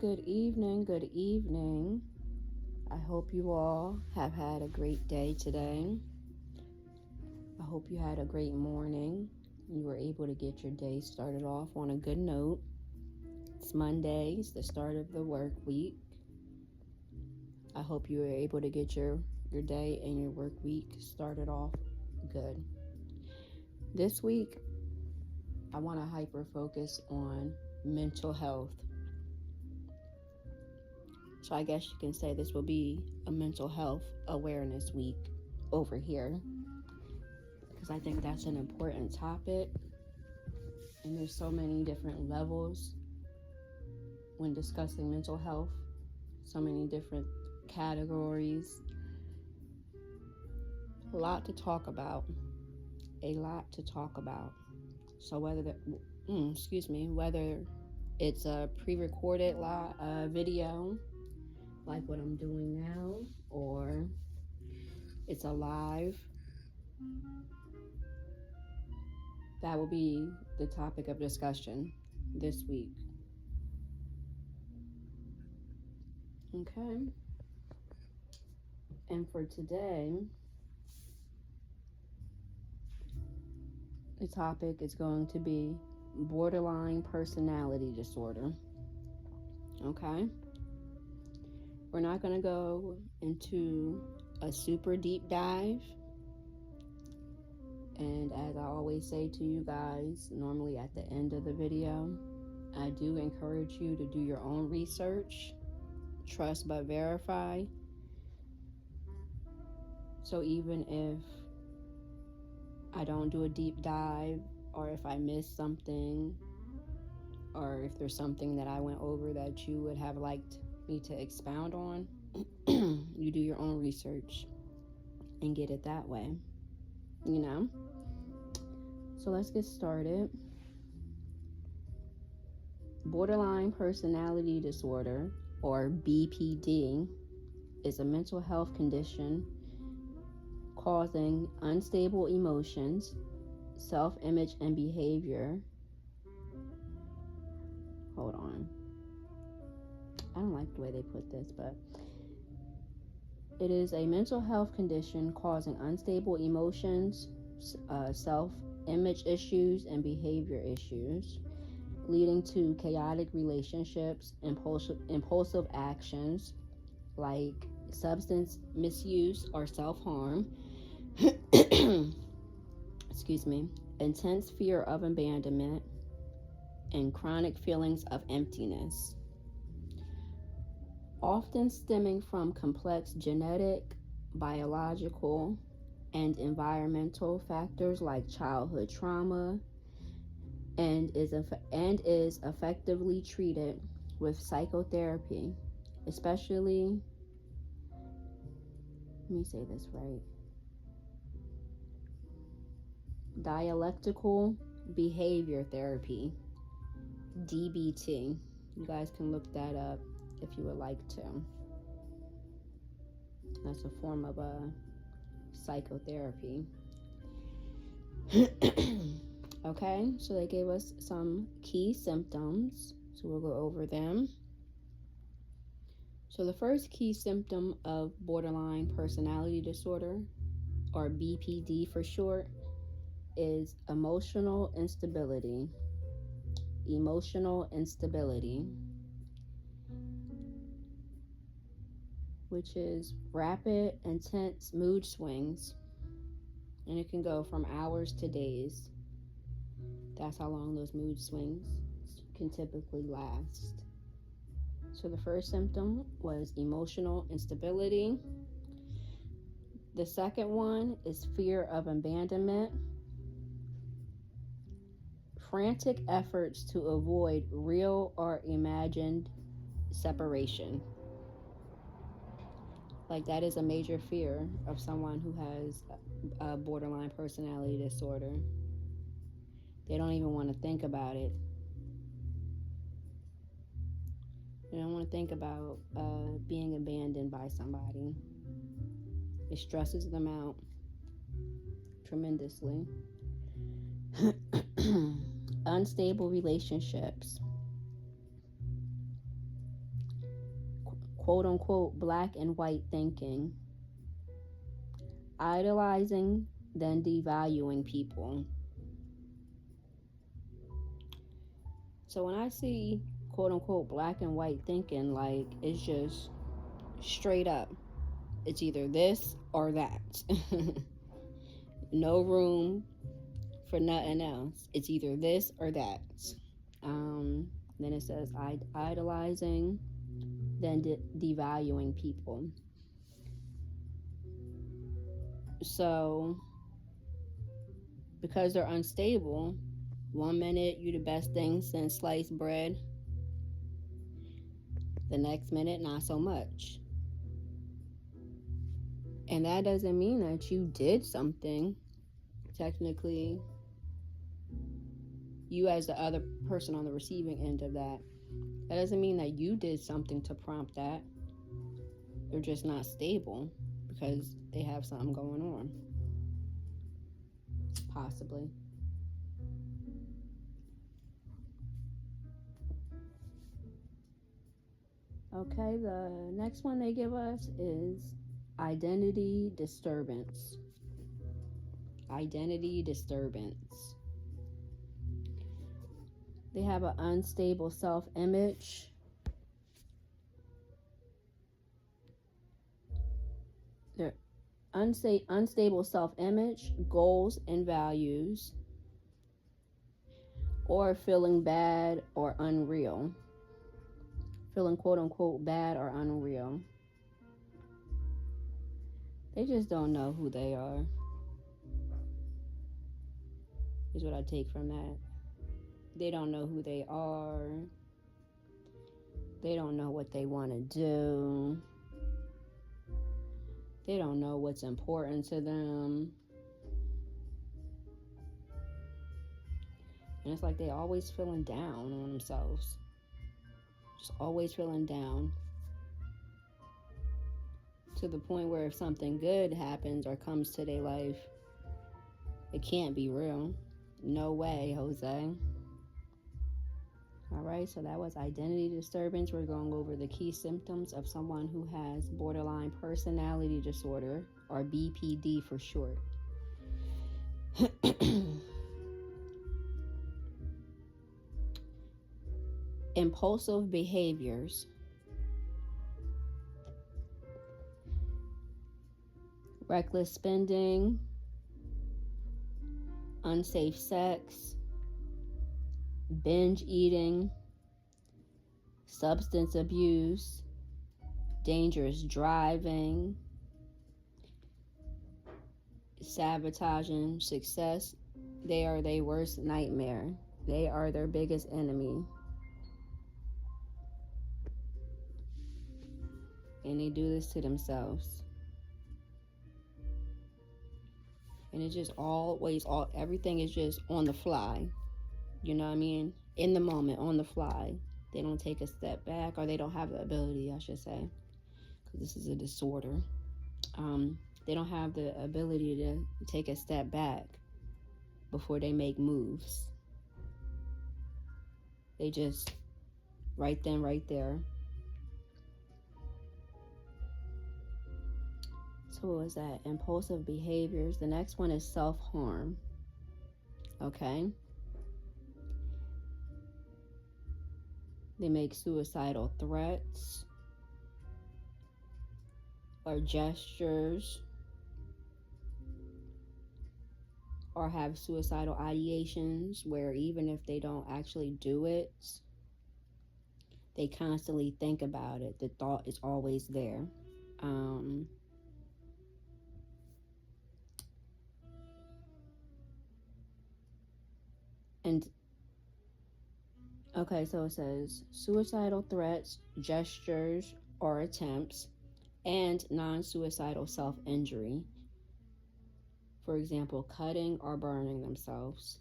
Good evening, good evening. I hope you all have had a great day today. I hope you had a great morning. You were able to get your day started off on a good note. It's Monday, it's the start of the work week. I hope you were able to get your day and your work week started off good. This week, I want to hyper focus on mental health. So I guess you can say this will be a mental health awareness week over here, because I think that's an important topic, and there's so many different levels when discussing mental health, so many different categories, a lot to talk about. So whether it's a pre-recorded video like what I'm doing now, or it's a live, that will be the topic of discussion this week. Okay. And for today, the topic is going to be borderline personality disorder. Okay? We're not going to go into a super deep dive. And as I always say to you guys, normally at the end of the video, I do encourage you to do your own research. Trust but verify. So even if I don't do a deep dive, or if I miss something, or if there's something that I went over that you would have liked me to expound on, you do your own research and get it that way, So let's get started. Borderline personality disorder, or BPD, is a mental health condition causing unstable emotions, self-image, and behavior. Hold on. I don't like the way they put this, but it is a mental health condition causing unstable emotions, self-image issues, and behavior issues, leading to chaotic relationships, impulsive actions like substance misuse or self-harm, intense fear of abandonment, and chronic feelings of emptiness, often stemming from complex genetic, biological, and environmental factors like childhood trauma, and is effectively treated with psychotherapy, especially, let me say this right, dialectical behavior therapy, DBT. You guys can look that up if you would like to. That's a form of a psychotherapy. Okay, so they gave us some key symptoms, so we'll go over them. So the first key symptom of borderline personality disorder, or BPD for short, is emotional instability, which is rapid, intense mood swings, and it can go from hours to days. That's how long those mood swings can typically last. So the first symptom was emotional instability. The second one is fear of abandonment. Frantic efforts to avoid real or imagined separation. Like, that is a major fear of someone who has a borderline personality disorder. They don't even want to think about it. They don't want to think about being abandoned by somebody. It stresses them out tremendously. Unstable relationships. quote unquote black and white thinking, idolizing, then devaluing people. So when I see quote unquote black and white thinking, like it's just straight up, it's either this or that. No room for nothing else. It's either this or that. Then it says idolizing, then devaluing people. So because they're unstable, 1 minute you the best thing since sliced bread, the next minute not so much. And that doesn't mean that you did something. Technically, you as the other person on the receiving end of that, that doesn't mean that you did something to prompt that. They're just not stable because they have something going on. Possibly. Okay, the next one they give us is identity disturbance. Identity disturbance. They have an unstable self-image. Their unstable self-image, goals, and values, or feeling bad or unreal. Feeling quote unquote bad or unreal. They just don't know who they are, is what I take from that. They don't know who they are. They don't know what they want to do. They don't know what's important to them. And it's like they always feeling down on themselves. Just always feeling down. To the point where if something good happens or comes to their life, it can't be real. No way, Jose. All right, so that was identity disturbance. We're going over the key symptoms of someone who has borderline personality disorder, or BPD for short. Impulsive behaviors. Reckless spending, unsafe sex, binge eating, substance abuse, dangerous driving, sabotaging success. They are their worst nightmare. They are their biggest enemy. And they do this to themselves. And it's just everything is just on the fly. You know what I mean? In the moment, on the fly. They don't take a step back, or they don't have the ability, I should say, because this is a disorder. They don't have the ability to take a step back before they make moves. They just, right then, right there. So what was that? Impulsive behaviors. The next one is self-harm. Okay? They make suicidal threats or gestures, or have suicidal ideations where even if they don't actually do it, they constantly think about it. The thought is always there. Okay, so it says suicidal threats, gestures, or attempts, and non-suicidal self-injury. For example, cutting or burning themselves.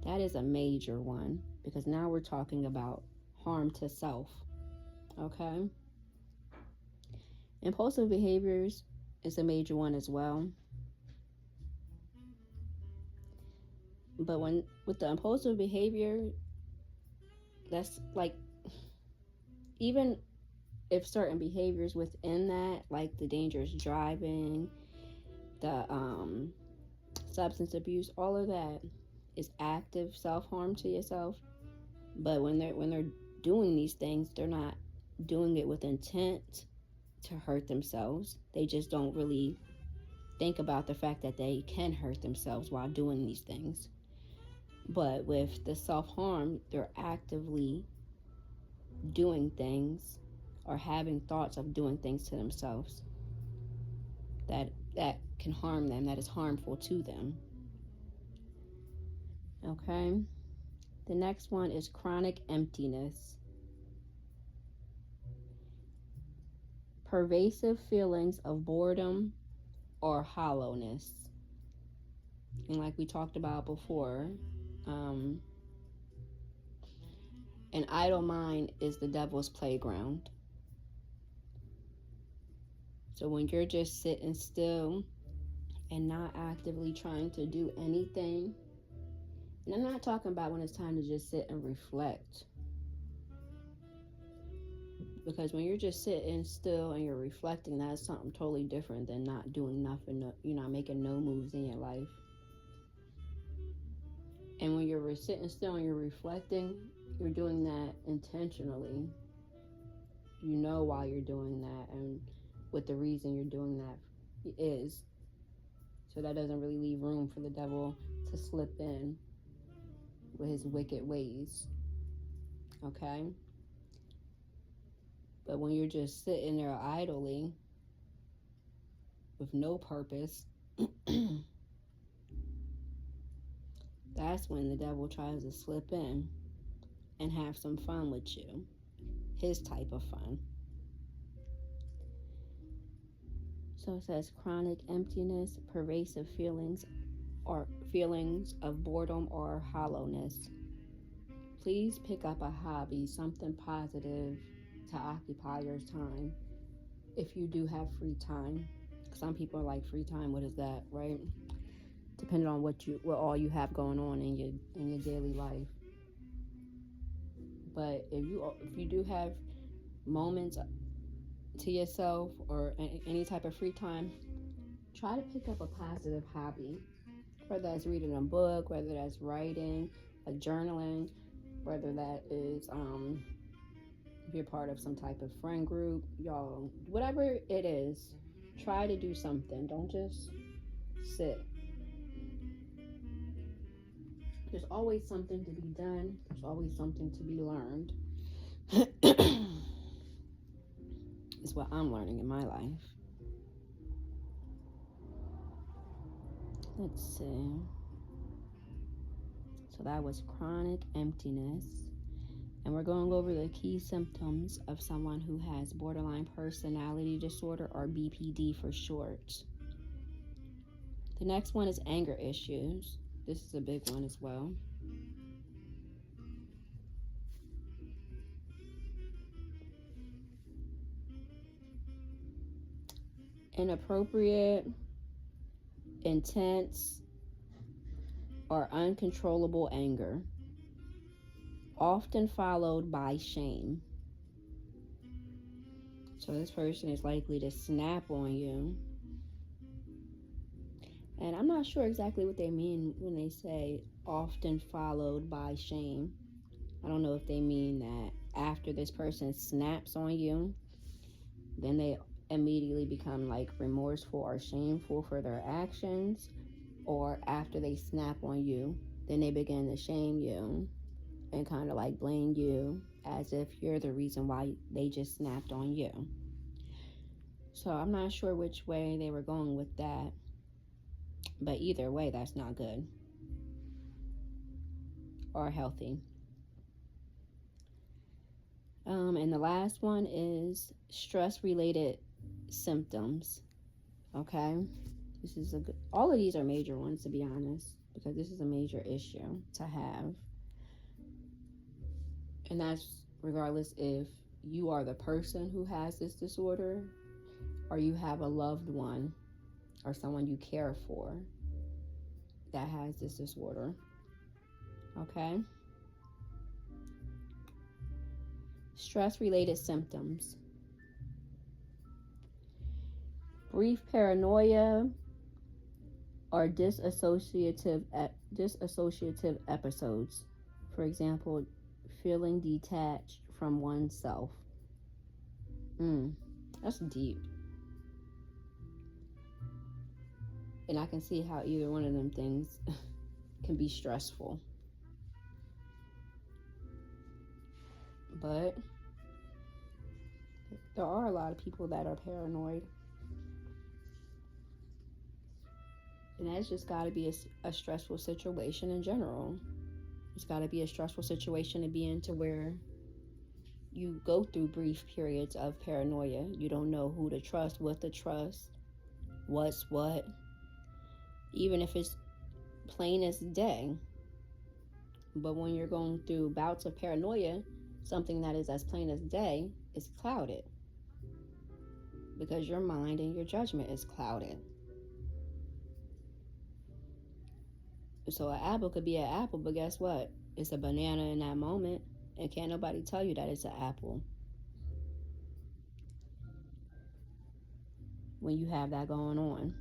That is a major one, because now we're talking about harm to self. Okay? Impulsive behaviors is a major one as well. But with the impulsive behavior, that's like, even if certain behaviors within that, like the dangerous driving, the substance abuse, all of that is active self-harm to yourself. But when they're doing these things, they're not doing it with intent to hurt themselves. They just don't really think about the fact that they can hurt themselves while doing these things. But with the self-harm, they're actively doing things or having thoughts of doing things to themselves that can harm them, that is harmful to them. Okay? The next one is chronic emptiness. Pervasive feelings of boredom or hollowness. And like we talked about before, an idle mind is the devil's playground. So when you're just sitting still and not actively trying to do anything, and I'm not talking about when it's time to just sit and reflect, because when you're just sitting still and you're reflecting, that's something totally different than not doing nothing. You're not making no moves in your life. And when you're sitting still and you're reflecting, you're doing that intentionally. You know why you're doing that and what the reason you're doing that is. So that doesn't really leave room for the devil to slip in with his wicked ways. Okay? But when you're just sitting there idly with no purpose, that's when the devil tries to slip in and have some fun with you. His type of fun. So it says chronic emptiness, pervasive feelings, or feelings of boredom or hollowness. Please pick up a hobby, something positive to occupy your time if you do have free time. Some people are like, free time, what is that, right? Depending on what all you have going on in your daily life. But if you do have moments to yourself or any type of free time, try to pick up a positive hobby, whether that's reading a book, whether that's writing, like journaling, whether that is if you're part of some type of friend group, y'all, whatever it is, try to do something. Don't just sit. There's always something to be done. There's always something to be learned. It's what I'm learning in my life. Let's see. So that was chronic emptiness. And we're going over the key symptoms of someone who has borderline personality disorder, or BPD for short. The next one is anger issues. This is a big one as well. Inappropriate, intense, or uncontrollable anger, often followed by shame. So this person is likely to snap on you. And I'm not sure exactly what they mean when they say often followed by shame. I don't know if they mean that after this person snaps on you, then they immediately become like remorseful or shameful for their actions, or after they snap on you, then they begin to shame you and kind of like blame you as if you're the reason why they just snapped on you. So I'm not sure which way they were going with that, but either way, that's not good or healthy. And the last one is stress-related symptoms. Okay, this is all of these are major ones, to be honest, because this is a major issue to have. And that's regardless if you are the person who has this disorder or you have a loved one or someone you care for that has this disorder. Okay? Stress-related symptoms. Brief paranoia or dissociative episodes. For example, feeling detached from oneself. That's deep. And I can see how either one of them things can be stressful. But there are a lot of people that are paranoid. And that's just got to be a stressful situation in general. It's got to be a stressful situation to be in, to where you go through brief periods of paranoia. You don't know who to trust, what to trust, what's what. Even if it's plain as day. But when you're going through bouts of paranoia, something that is as plain as day is clouded. Because your mind and your judgment is clouded. So an apple could be an apple, but guess what? It's a banana in that moment, and can't nobody tell you that it's an apple when you have that going on.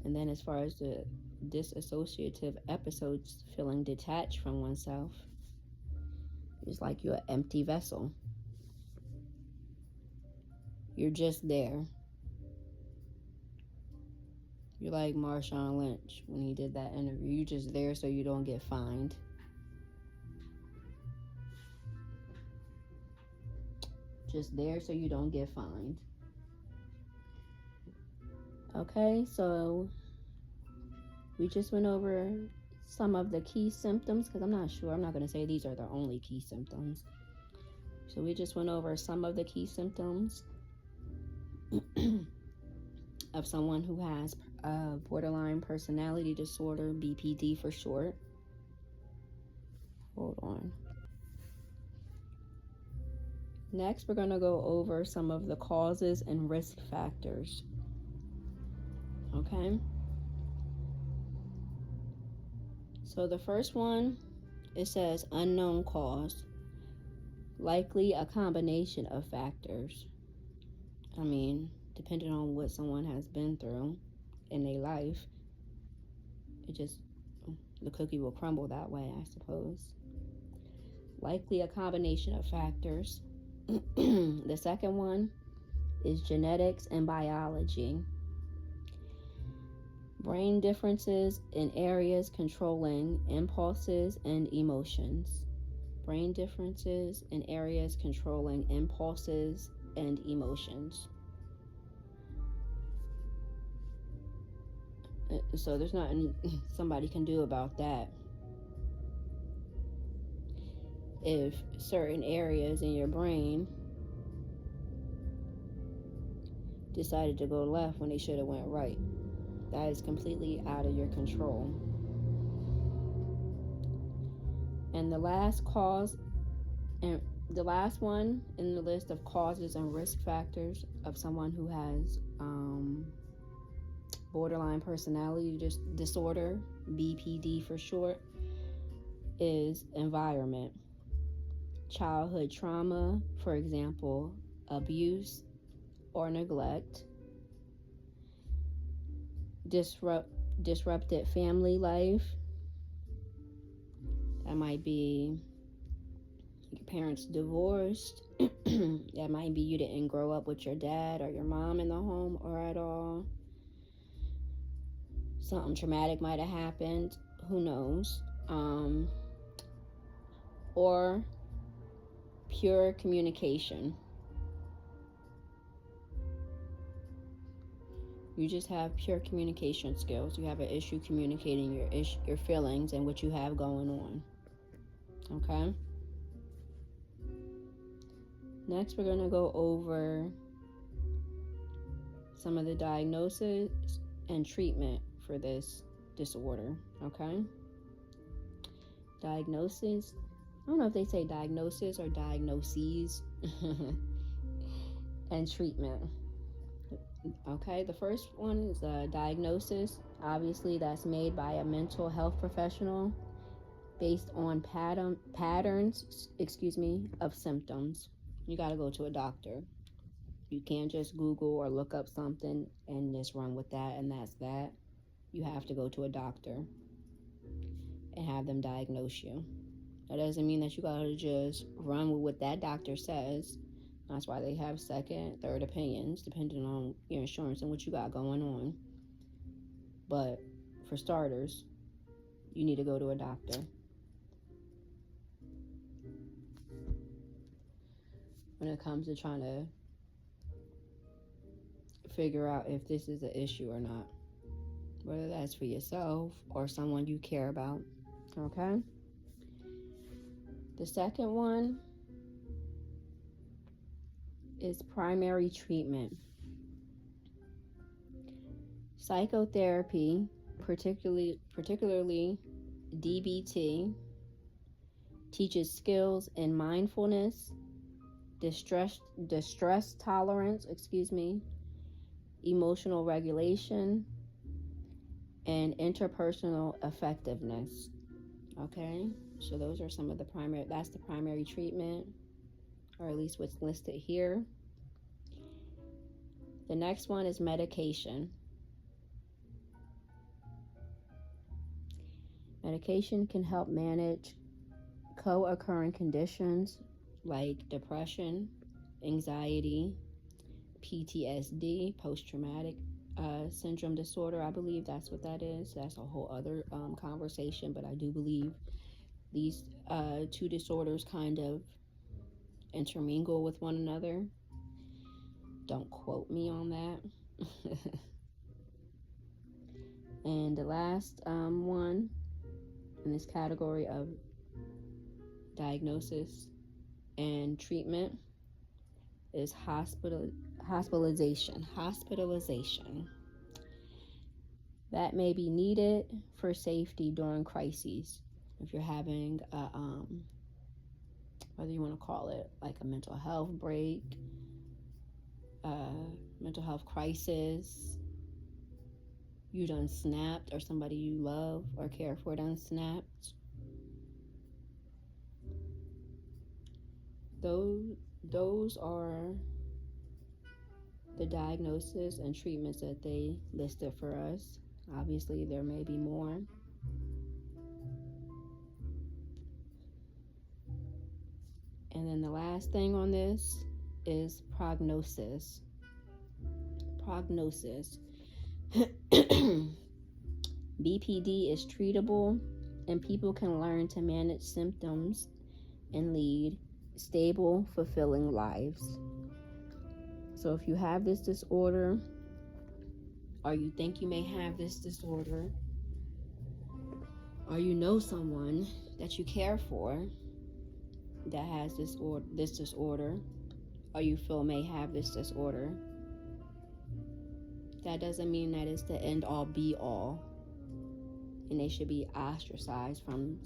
And then as far as the dissociative episodes, feeling detached from oneself, it's like you're an empty vessel. You're just there. You're like Marshawn Lynch when he did that interview. You're just there so you don't get fined. Just there so you don't get fined. Okay, so we just went over some of the key symptoms, because I'm not going to say these are the only key symptoms. So we just went over some of the key symptoms of someone who has borderline personality disorder, BPD for short. Hold on. Next, we're going to go over some of the causes and risk factors. Okay? So the first one, it says unknown cause. Likely a combination of factors. I mean, depending on what someone has been through in their life, the cookie will crumble that way, I suppose. Likely a combination of factors. The second one is genetics and biology. Brain differences in areas controlling impulses and emotions. Brain differences in areas controlling impulses and emotions. So there's nothing somebody can do about that. If certain areas in your brain decided to go left when they should have went right, that is completely out of your control. And the last one in the list of causes and risk factors of someone who has borderline personality disorder, BPD for short, is environment. Childhood trauma, for example, abuse or neglect. Disrupted family life. That might be your parents divorced. That might be you didn't grow up with your dad or your mom in the home or at all. Something traumatic might have happened. Who knows? Or pure communication. You just have pure communication skills. You have an issue communicating your feelings and what you have going on. Okay? Next, we're going to go over some of the diagnosis and treatment for this disorder. Okay? Diagnosis. I don't know if they say diagnosis or diagnoses. And treatment. Okay, the first one is a diagnosis. Obviously, that's made by a mental health professional. based on patterns of symptoms. You got to go to a doctor. You can't just Google or look up something and just run with that and that's that. You have to go to a doctor and have them diagnose you. That doesn't mean that you got to just run with what that doctor says. That's why they have second, third opinions, depending on your insurance and what you got going on. But for starters, you need to go to a doctor. When it comes to trying to figure out if this is an issue or not, whether that's for yourself or someone you care about, okay? The second one is primary treatment. Psychotherapy, particularly DBT, teaches skills in mindfulness, distress tolerance, emotional regulation, and interpersonal effectiveness. Okay, so those are some of that's the primary treatment, or at least what's listed here. The next one is medication. Medication can help manage co-occurring conditions like depression, anxiety, PTSD, post-traumatic syndrome disorder. I believe that's what that is. That's a whole other conversation, but I do believe these two disorders kind of intermingle with one another. Don't quote me on that. And the last one in this category of diagnosis and treatment is hospitalization. That may be needed for safety during crises. If you're having whether you want to call it like a mental health break, mental health crisis, you done snapped, or somebody you love or care for done snapped. Those are the diagnosis and treatments that they listed for us. Obviously, there may be more. And then the last thing on this is prognosis. BPD is treatable, and people can learn to manage symptoms and lead stable, fulfilling lives. So if you have this disorder, or you think you may have this disorder, or you know someone that you care for that has this disorder, or you feel may have this disorder, that doesn't mean that it's the end all be all and they should be ostracized from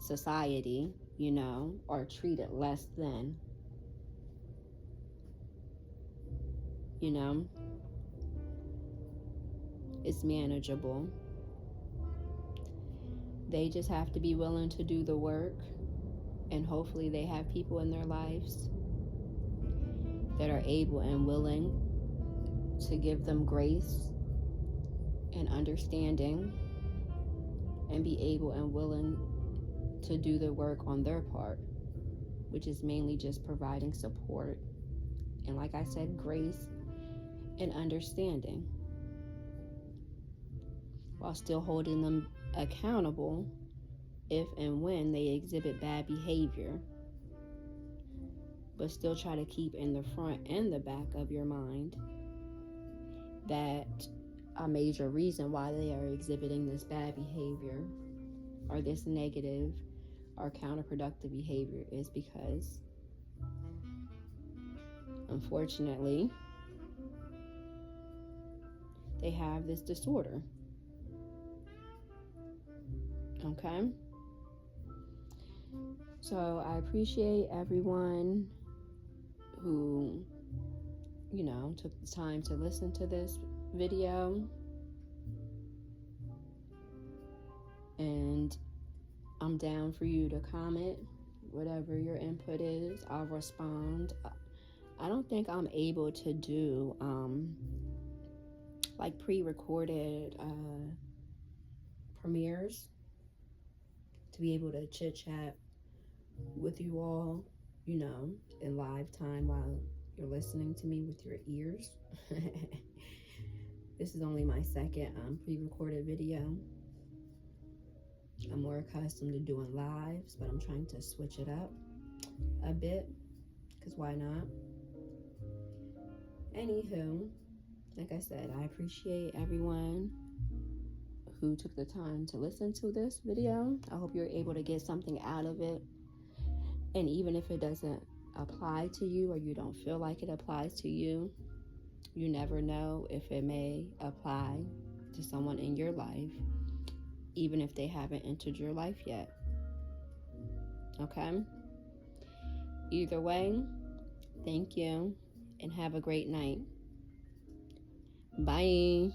society, or treated less than. It's manageable. They just have to be willing to do the work, and hopefully they have people in their lives that are able and willing to give them grace and understanding, and be able and willing to do the work on their part, which is mainly just providing support and, like I said, grace and understanding, while still holding them accountable if and when they exhibit bad behavior, but still try to keep in the front and the back of your mind that a major reason why they are exhibiting this bad behavior or this negative or counterproductive behavior is because, unfortunately, they have this disorder. Okay? So I appreciate everyone who, took the time to listen to this video. And I'm down for you to comment whatever your input is. I'll respond. I don't think I'm able to do like pre-recorded premieres to be able to chit chat with you all, in live time while you're listening to me with your ears. This is only my second pre-recorded video. I'm more accustomed to doing lives, but I'm trying to switch it up a bit, because why not? Anywho, like I said, I appreciate everyone who took the time to listen to this video. I hope you're able to get something out of it. And even if it doesn't apply to you, or you don't feel like it applies to you, you never know if it may apply to someone in your life, even if they haven't entered your life yet. Okay? Either way, thank you and have a great night. Bye.